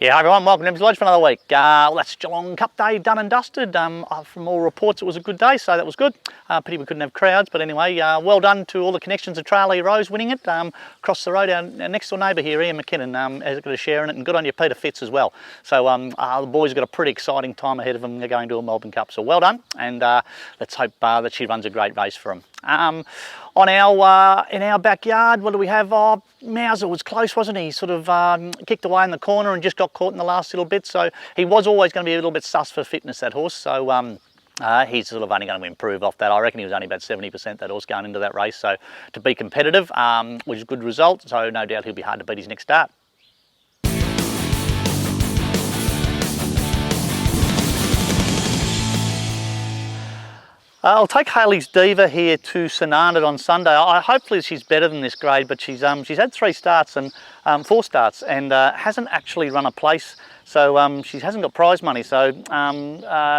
Yeah, hi everyone, welcome to Emsley Lodge for another week. Well, that's Geelong Cup Day done and dusted. From all reports it was a good day, so that was good. Pity we couldn't have crowds, but anyway, well done to all the connections of Tralee Rose winning it. Across the road, our next door neighbour here, Ian McKinnon, has got a share in it, and good on you, Peter Fitz, as well. So the boys have got a pretty exciting time ahead of them. They're going to a Melbourne Cup, so well done, and let's hope that she runs a great race for them. In our backyard, what do we have? Oh, Mauser was close, wasn't he? Sort of kicked away in the corner and just got caught in the last little bit. So he was always going to be a little bit sus for fitness, that horse. So he's sort of only going to improve off that. I reckon he was only about 70% that horse going into that race. So to be competitive, which is a good result. So no doubt he'll be hard to beat his next start. I'll take Haley's Diva here to St Arnaud on Sunday. Hopefully she's better than this grade, but she's had 4 starts and hasn't actually run a place. So she hasn't got prize money. So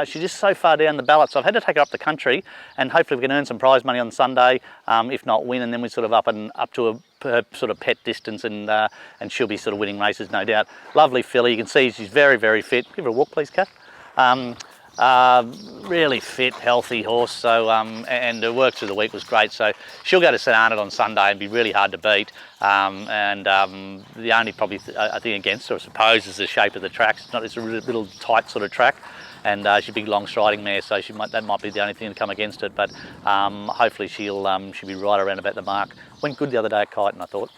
she's just so far down the ballot. So I've had to take her up the country, and hopefully we can earn some prize money on Sunday. If not win, and then we're sort of up to her sort of pet distance, and she'll be sort of winning races, no doubt. Lovely filly. You can see she's very, very fit. Give her a walk, please, Kat. Really fit, healthy horse, so and her work through the week was great, so she'll go to St Arnaud on Sunday and be really hard to beat. The only probably thing against her, I suppose, is the shape of the track. It's a little tight sort of track, and she's a big long striding mare, so that might be the only thing to come against it. But hopefully she'll be right around about the mark. Went good the other day at Kyneton, I thought.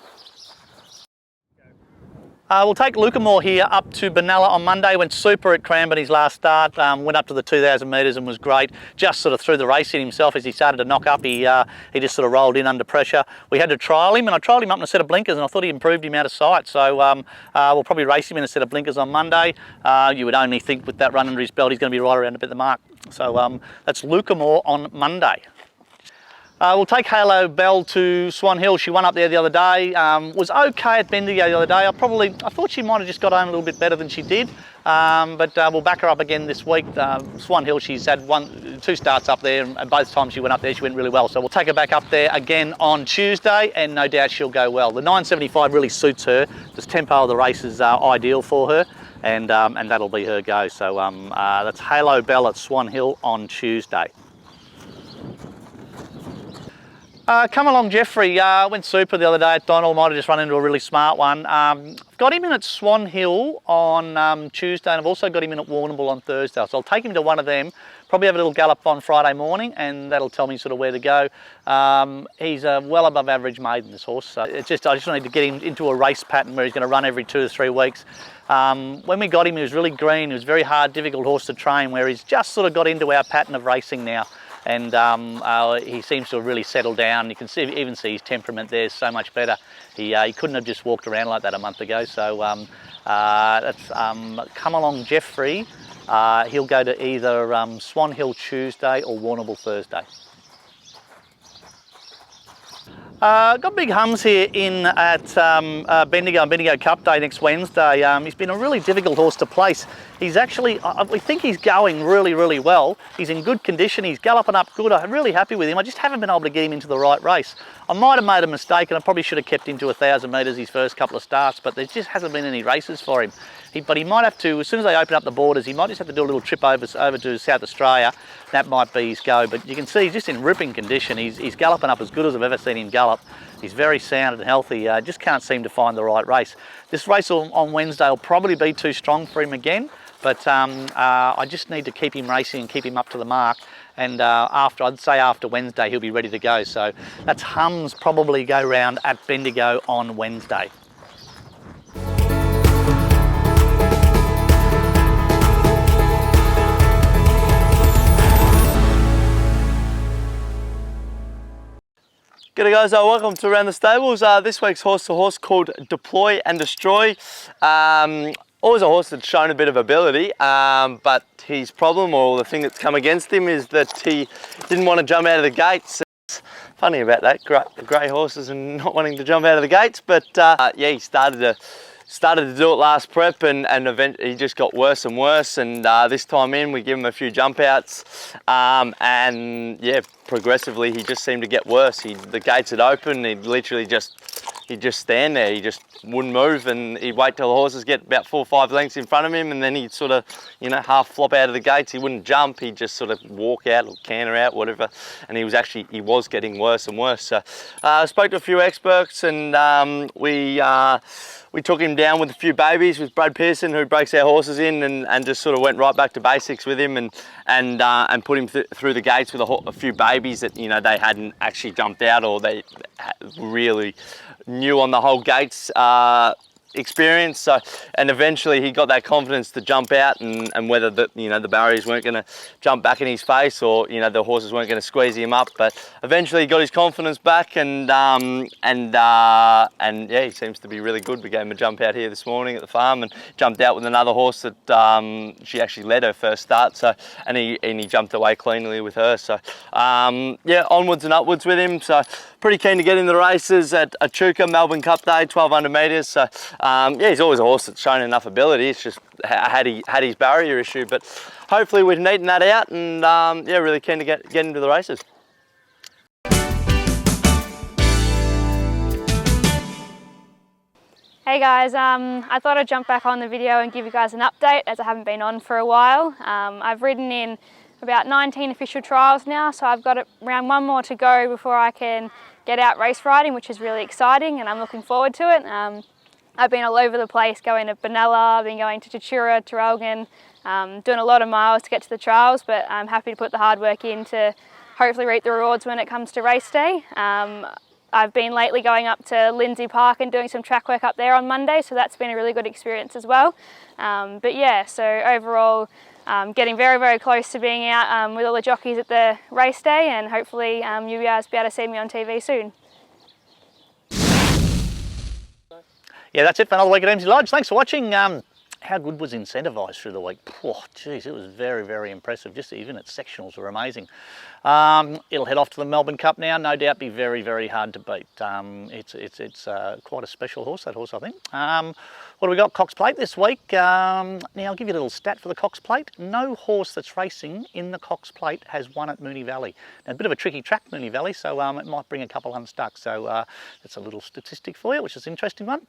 We'll take Lucamore here up to Benalla on Monday. Went super at Cranbourne his last start. Went up to the 2,000 metres and was great. Just sort of threw the race in himself as he started to knock up. He just sort of rolled in under pressure. We had to trial him, and I trialled him up in a set of blinkers, and I thought he improved him out of sight. So we'll probably race him in a set of blinkers on Monday. You would only think with that run under his belt he's going to be right around about the mark. So that's Lucamore on Monday. We'll take Halo Bell to Swan Hill. She won up there the other day. Was okay at Bendigo the other day. I thought she might have just got home a little bit better than she did. But we'll back her up again this week. Swan Hill, she's had 2 starts up there, and both times she went up there, she went really well. So we'll take her back up there again on Tuesday, and no doubt she'll go well. The 975 really suits her. This tempo of the race is ideal for her, and that'll be her go. So that's Halo Bell at Swan Hill on Tuesday. Come along, Jeffrey. Went super the other day at Donald. Might have just run into a really smart one. Got him in at Swan Hill on Tuesday, and I've also got him in at Warrnambool on Thursday. So I'll take him to one of them. Probably have a little gallop on Friday morning, and that'll tell me sort of where to go. He's a well above average maiden, this horse. So I just need to get him into a race pattern where he's going to run every 2 or 3 weeks. When we got him, he was really green. He was a very hard, difficult horse to train, where he's just sort of got into our pattern of racing now. And he seems to have really settled down. You can even see his temperament there is so much better. He couldn't have just walked around like that a month ago. So that's Come Along Jeffrey. He'll go to either Swan Hill Tuesday or Warrnambool Thursday. Got big hums here in at Bendigo and Bendigo Cup Day next Wednesday. He's been a really difficult horse to place. He's actually, we think he's going really, really well. He's in good condition. He's galloping up good. I'm really happy with him. I just haven't been able to get him into the right race. I might have made a mistake, and I probably should have kept him to 1,000 metres his first couple of starts, but there just hasn't been any races for him. But he might have to, as soon as they open up the borders, he might just have to do a little trip over to South Australia. That might be his go. But you can see he's just in ripping condition. He's galloping up as good as I've ever seen him gallop. He's very sound and healthy. Just can't seem to find the right race. This race on Wednesday will probably be too strong for him again. But I just need to keep him racing and keep him up to the mark. And I'd say after Wednesday, he'll be ready to go. So that's hums probably go round at Bendigo on Wednesday. G'day guys, welcome to Around the Stables. This week's horse called Deploy and Destroy. Always a horse that's shown a bit of ability, but his problem, or the thing that's come against him, is that he didn't want to jump out of the gates. It's funny about that, grey horses and not wanting to jump out of the gates, but yeah, he started to do it last prep, and eventually he just got worse and worse, and this time in we give him a few jump outs, and yeah, progressively he just seemed to get worse. The gates had opened, he'd literally just he'd just stand there. He just wouldn't move, and he'd wait till the horses get about 4 or 5 lengths in front of him, and then he'd sort of, you know, half flop out of the gates. He wouldn't jump. He'd just sort of walk out or canter out, whatever. And he was getting worse and worse. So I spoke to a few experts, and we took him down with a few babies with Brad Pearson, who breaks our horses in, and just sort of went right back to basics with him, and put him through the gates with a few babies that, you know, they hadn't actually jumped out, or they really new on the whole gates experience. So, and eventually he got that confidence to jump out, and whether the, you know, the barriers weren't going to jump back in his face, or, you know, the horses weren't going to squeeze him up, but eventually he got his confidence back, and yeah, he seems to be really good. We gave him a jump out here this morning at the farm, and jumped out with another horse that she actually led her first start. So, and he jumped away cleanly with her. So yeah, onwards and upwards with him. So pretty keen to get in the races at Echuca Melbourne Cup Day, 1200 metres. So yeah, he's always a horse that's shown enough ability. It's just had his barrier issue, but hopefully we've neatened that out, and yeah, really keen to get into the races. Hey guys, I thought I'd jump back on the video and give you guys an update, as I haven't been on for a while. I've ridden in about 19 official trials now, so I've got around 1 more to go before I can get out race riding, which is really exciting, and I'm looking forward to it. I've been all over the place, going to Benalla, I've been going to Tatura, Traralgon, doing a lot of miles to get to the trials, but I'm happy to put the hard work in to hopefully reap the rewards when it comes to race day. I've been lately going up to Lindsay Park and doing some track work up there on Monday, so that's been a really good experience as well. But yeah, so overall, getting very, very close to being out with all the jockeys at the race day, and hopefully you guys will be able to see me on TV soon. Yeah, that's it for another week at Emsley Lodge. Thanks for watching. How good was Incentivised through the week? Oh, geez, it was very, very impressive. Just even its sectionals were amazing. It'll head off to the Melbourne Cup now. No doubt be very, very hard to beat. It's quite a special horse, that horse, I think. What do we got? Cox Plate this week. Now, I'll give you a little stat for the Cox Plate. No horse that's racing in the Cox Plate has won at Moonee Valley. Now, a bit of a tricky track, Moonee Valley, so it might bring a couple unstuck. So that's a little statistic for you, which is an interesting one.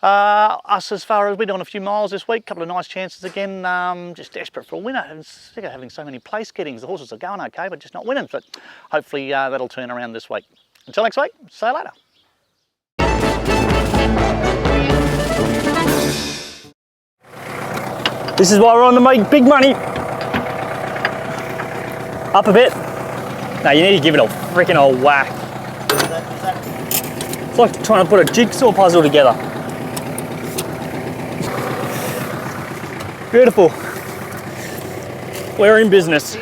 Us, as far as we're doing a few miles this week, couple of nice chances again. Just desperate for a winner. I'm sick of having so many place gettings. The horses are going okay, but just not winning. But hopefully that'll turn around this week. Until next week, see you later. This is why we're on to make big money. Up a bit. No, you need to give it a freaking old whack. It's like trying to put a jigsaw puzzle together. Beautiful. We're in business.